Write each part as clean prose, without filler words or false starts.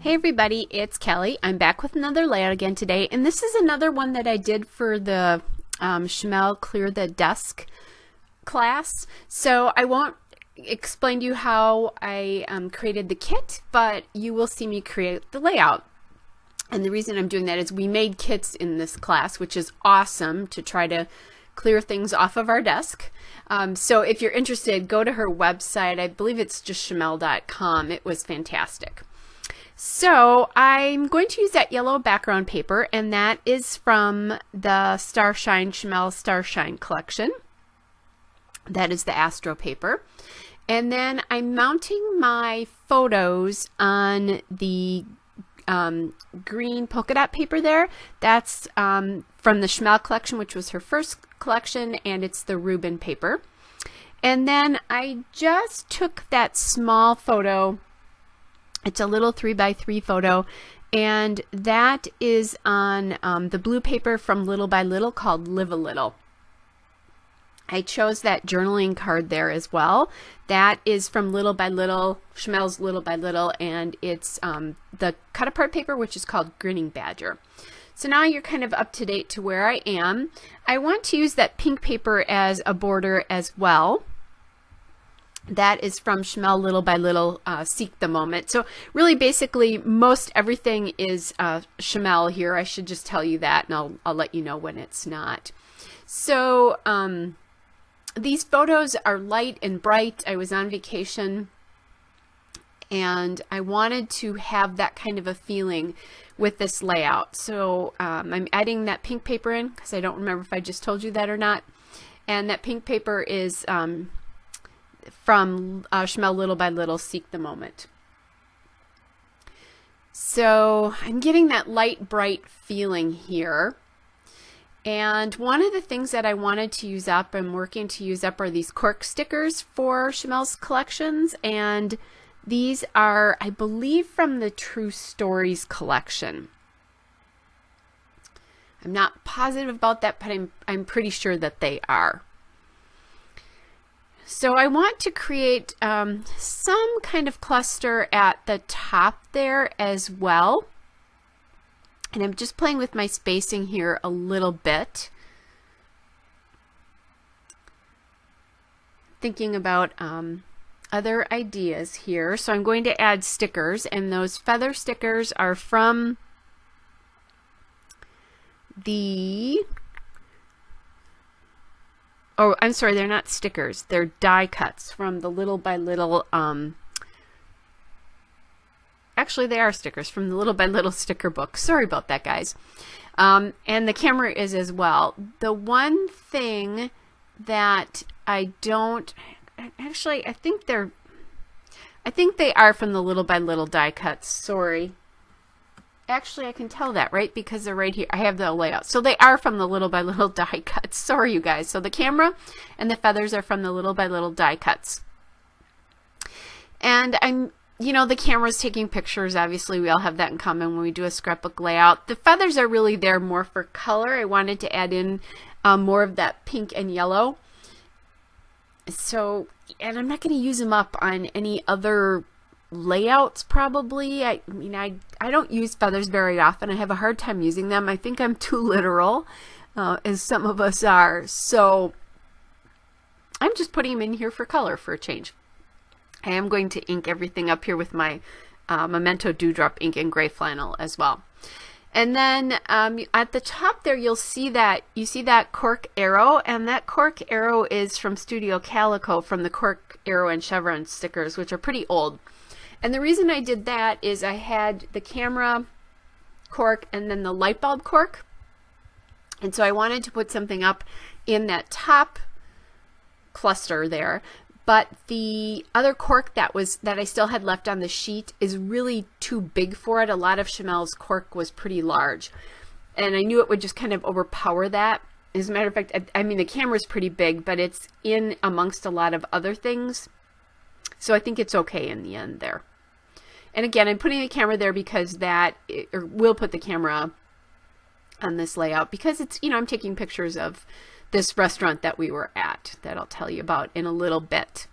Hey everybody, it's Kelly. I'm back with another layout again today, and this is another one that I did for the Chamel Clear the Desk class. So I won't explain to you how I created the kit, but you will see me create the layout. And the reason I'm doing that is we made kits in this class, which is awesome to try to clear things off of our desk. So if you're interested, go to her website. I believe it's just chamel.com. It was fantastic. So I'm going to use that yellow background paper, and that is from the Starshine Chamel Starshine collection. That is the Astro paper. And then I'm mounting my photos on the green polka dot paper there. That's from the Chamel collection, which was her first collection, and it's the Reuben paper. And then I just took that small photo. It's a little 3x3 photo, and that is on the blue paper from Little by Little called Live a Little. I chose that journaling card there as well. That is from Little by Little, Chamel's Little by Little, and it's the cut apart paper, which is called Grinning Badger. So now you're kind of up to date to where I am. I want to use that pink paper as a border as well. That is from Chamel Little by Little, Seek the Moment. So really basically most everything is Chamel here. I should just tell you that, and I'll let you know when it's not. So these photos are light and bright. I was on vacation and I wanted to have that kind of a feeling with this layout. So I'm adding that pink paper in because I don't remember if I just told you that or not. And that pink paper is from Chamel Little by Little, Seek the Moment. So I'm getting that light, bright feeling here. And one of the things that I wanted to use up, I'm working to use up, are these cork stickers for Chamel's collections. And these are, I believe, from the True Stories collection. I'm not positive about that, but I'm pretty sure that they are. So I want to create some kind of cluster at the top there as well. And I'm just playing with my spacing here a little bit. Thinking about other ideas here. So I'm going to add stickers, and those feather stickers are from the... Oh, I'm sorry, they're not stickers. They're die cuts from the Little by Little, actually they are stickers from the Little by Little sticker book. Sorry about that, guys. And the camera is as well. The one thing that I don't, actually I think they are from the Little by Little die cuts. Sorry. Actually, I can tell that, right? Because they're right here. I have the layout. So they are from the Little by Little die cuts. Sorry, you guys. So the camera and the feathers are from the Little by Little die cuts. And the camera's taking pictures. Obviously, we all have that in common when we do a scrapbook layout. The feathers are really there more for color. I wanted to add in more of that pink and yellow. So, and I'm not going to use them up on any other layouts probably. I mean, I don't use feathers very often. I have a hard time using them. I think I'm too literal, as some of us are. So I'm just putting them in here for color for a change. I am going to ink everything up here with my Memento Dewdrop ink and gray flannel as well. And then at the top there, you see that cork arrow, and that cork arrow is from Studio Calico, from the cork arrow and chevron stickers, which are pretty old. And the reason I did that is I had the camera cork and then the light bulb cork. And so I wanted to put something up in that top cluster there. But the other cork that I still had left on the sheet is really too big for it. A lot of Chamel's cork was pretty large. And I knew it would just kind of overpower that. As a matter of fact, I mean, the camera's pretty big, but it's in amongst a lot of other things. So I think it's okay in the end there. And again, I'm putting the camera there because we'll put the camera on this layout because it's, I'm taking pictures of this restaurant that we were at that I'll tell you about in a little bit.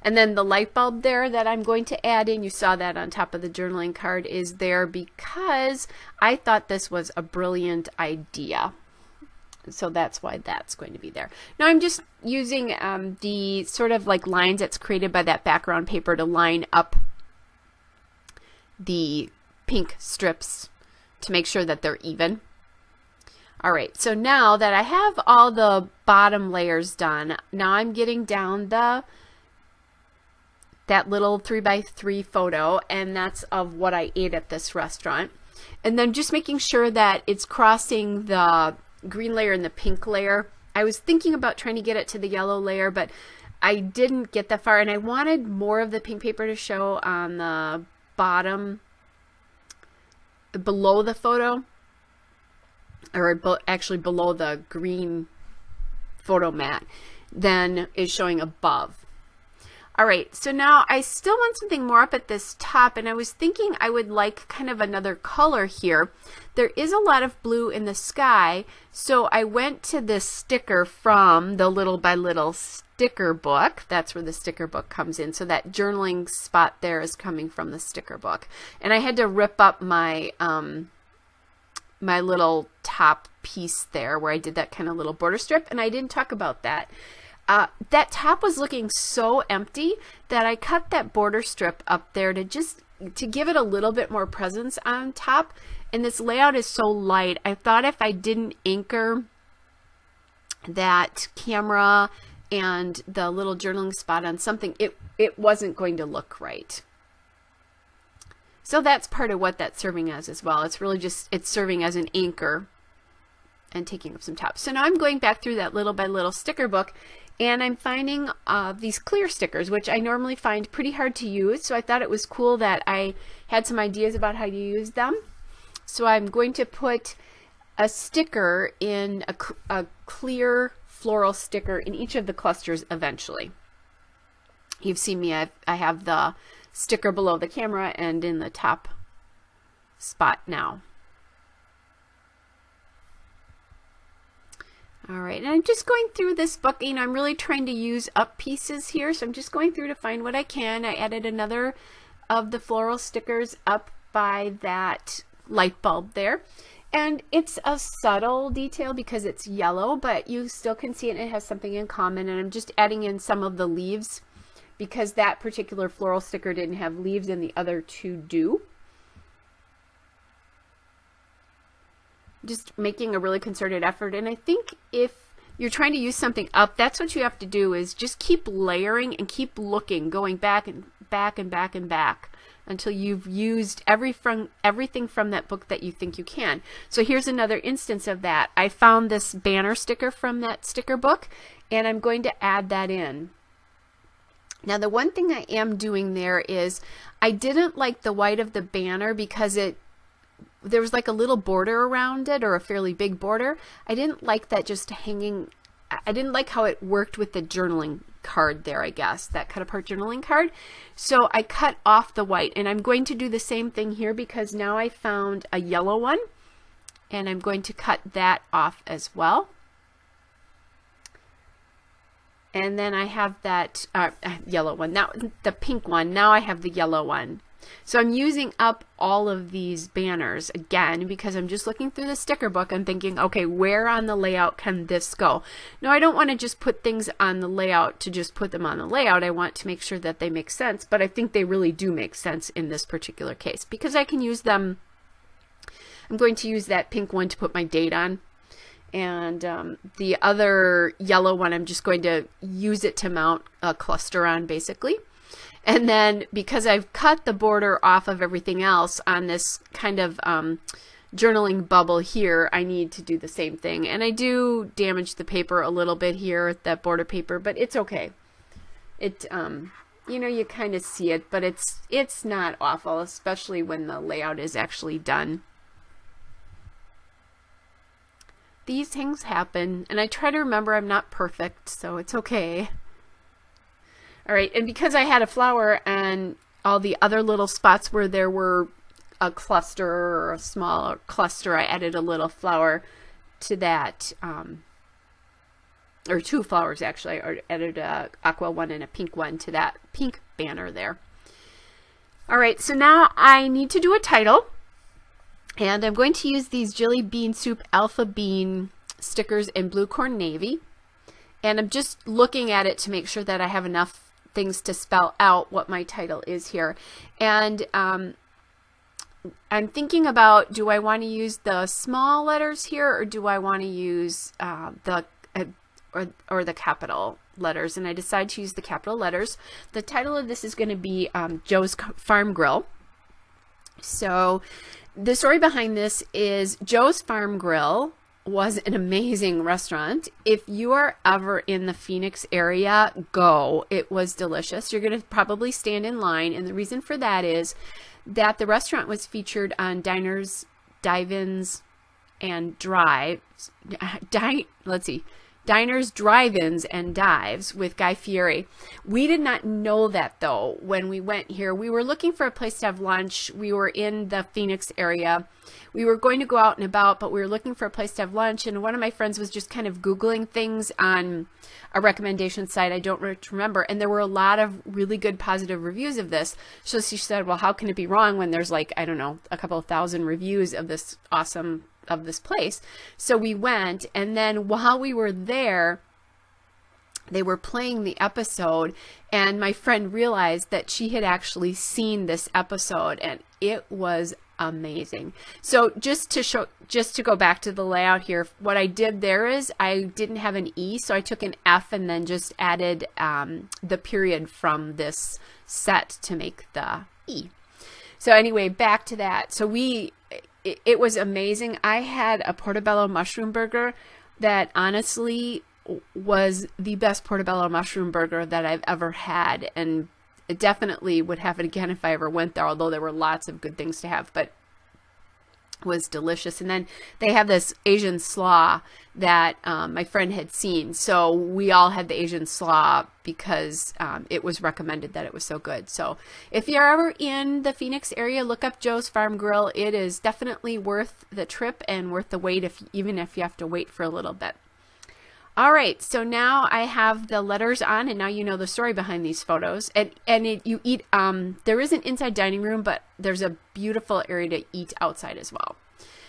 And then the light bulb there that I'm going to add in, you saw that on top of the journaling card, is there because I thought this was a brilliant idea. So that's why that's going to be there. Now I'm just using the sort of like lines that's created by that background paper to line up the pink strips to make sure that they're even. All right, so now that I have all the bottom layers done, now I'm getting down that little 3x3 photo, and that's of what I ate at this restaurant. And then just making sure that it's crossing the green layer and the pink layer. I was thinking about trying to get it to the yellow layer, but I didn't get that far, and I wanted more of the pink paper to show on the bottom below the photo, or actually below the green photo mat than is showing above. All right, so now I still want something more up at this top, and I was thinking I would like kind of another color here. There is a lot of blue in the sky, so I went to this sticker from the Little by Little sticker book. That's where the sticker book comes in. So that journaling spot there is coming from the sticker book. And I had to rip up my my little top piece there where I did that kind of little border strip, and I didn't talk about that. That top was looking so empty that I cut that border strip up there to give it a little bit more presence on top. And this layout is so light, I thought if I didn't anchor that camera and the little journaling spot on something, it wasn't going to look right. So that's part of what that's serving as well. It's really just, it's serving as an anchor and taking up some top. So now I'm going back through that Little by Little sticker book, and I'm finding these clear stickers, which I normally find pretty hard to use. So I thought it was cool that I had some ideas about how to use them. So I'm going to put a sticker in a clear floral sticker in each of the clusters eventually. You've seen me, I have the sticker below the camera and in the top spot now. All right, and I'm just going through this book. You know, I'm really trying to use up pieces here, so I'm just going through to find what I can. I added another of the floral stickers up by that light bulb there. And it's a subtle detail because it's yellow, but you still can see it and it has something in common. And I'm just adding in some of the leaves because that particular floral sticker didn't have leaves and the other two do. Just making a really concerted effort. And I think if you're trying to use something up, that's what you have to do, is just keep layering and keep looking, going back and back and back and back until you've used everything from that book that you think you can. So here's another instance of that. I found this banner sticker from that sticker book, and I'm going to add that in. Now the one thing I am doing there is I didn't like the white of the banner because there was like a little border around it, or a fairly big border. I didn't like that just hanging. I didn't like how it worked with the journaling card there, I guess, that cut apart journaling card. So I cut off the white, and I'm going to do the same thing here because now I found a yellow one, and I'm going to cut that off as well. And then I have that yellow one, now the pink one, now I have the yellow one. So I'm using up all of these banners again because I'm just looking through the sticker book and thinking, okay, where on the layout can this go? No, I don't want to just put things on the layout to just put them on the layout. I want to make sure that they make sense, but I think they really do make sense in this particular case because I can use them. I'm going to use that pink one to put my date on. And the other yellow one, I'm just going to use it to mount a cluster on, basically. And then because I've cut the border off of everything else on this kind of journaling bubble here, I need to do the same thing. And I do damage the paper a little bit here, that border paper, but it's okay. It, you know, you kind of see it, but it's not awful, especially when the layout is actually done. These things happen, and I try to remember I'm not perfect, so it's okay. All right, and because I had a flower and all the other little spots where there were a cluster or a small cluster, I added a little flower to that or 2 flowers actually. I added a aqua one and a pink one to that pink banner there. All right, so now I need to do a title, and I'm going to use these Jelly Bean Soup Alpha Bean stickers in Blue Corn Navy, and I'm just looking at it to make sure that I have enough things to spell out what my title is here. And I'm thinking about, do I want to use the small letters here, or do I want to use the capital letters? And I decided to use the capital letters. The title of this is going to be Joe's Farm Grill. So the story behind this is Joe's Farm Grill was an amazing restaurant. If you are ever in the Phoenix area, go. It was delicious. You're going to probably stand in line, and the reason for that is that the restaurant was featured on Diners, Dive-Ins, and Drives. Diners, Drive-Ins, and Dives with Guy Fieri. We did not know that though when we went here. We were looking for a place to have lunch. We were in the Phoenix area. We were going to go out and about, but we were looking for a place to have lunch, and one of my friends was just kind of Googling things on a recommendation site. I don't remember, and there were a lot of really good positive reviews of this. So she said, well, how can it be wrong when there's like, I don't know, a couple of thousand reviews of this place? So we went, and then while we were there, they were playing the episode, and my friend realized that she had actually seen this episode, and it was amazing. So just to go back to the layout here, what I did there is I didn't have an E, so I took an F and then just added the period from this set to make the E. So anyway, back to that. So it was amazing. I had a portobello mushroom burger that honestly was the best portobello mushroom burger that I've ever had, and it definitely would have it again if I ever went there, although there were lots of good things to have, but it was delicious. And then they have this Asian slaw that my friend had seen, so we all had the Asian slaw because it was recommended that it was so good. So if you're ever in the Phoenix area, look up Joe's Farm Grill. It is definitely worth the trip and worth the wait, even if you have to wait for a little bit. All right, so now I have the letters on, and now you know the story behind these photos. You eat, there is an inside dining room, but there's a beautiful area to eat outside as well.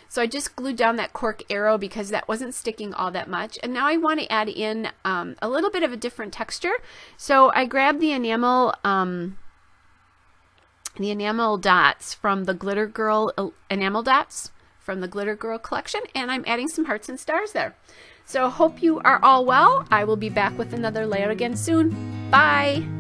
So I just glued down that cork arrow because that wasn't sticking all that much. And now I want to add in a little bit of a different texture. So I grabbed the enamel dots from the Glitter Girl enamel dots from the Glitter Girl collection, and I'm adding some hearts and stars there. So hope you are all well. I will be back with another layout again soon. Bye!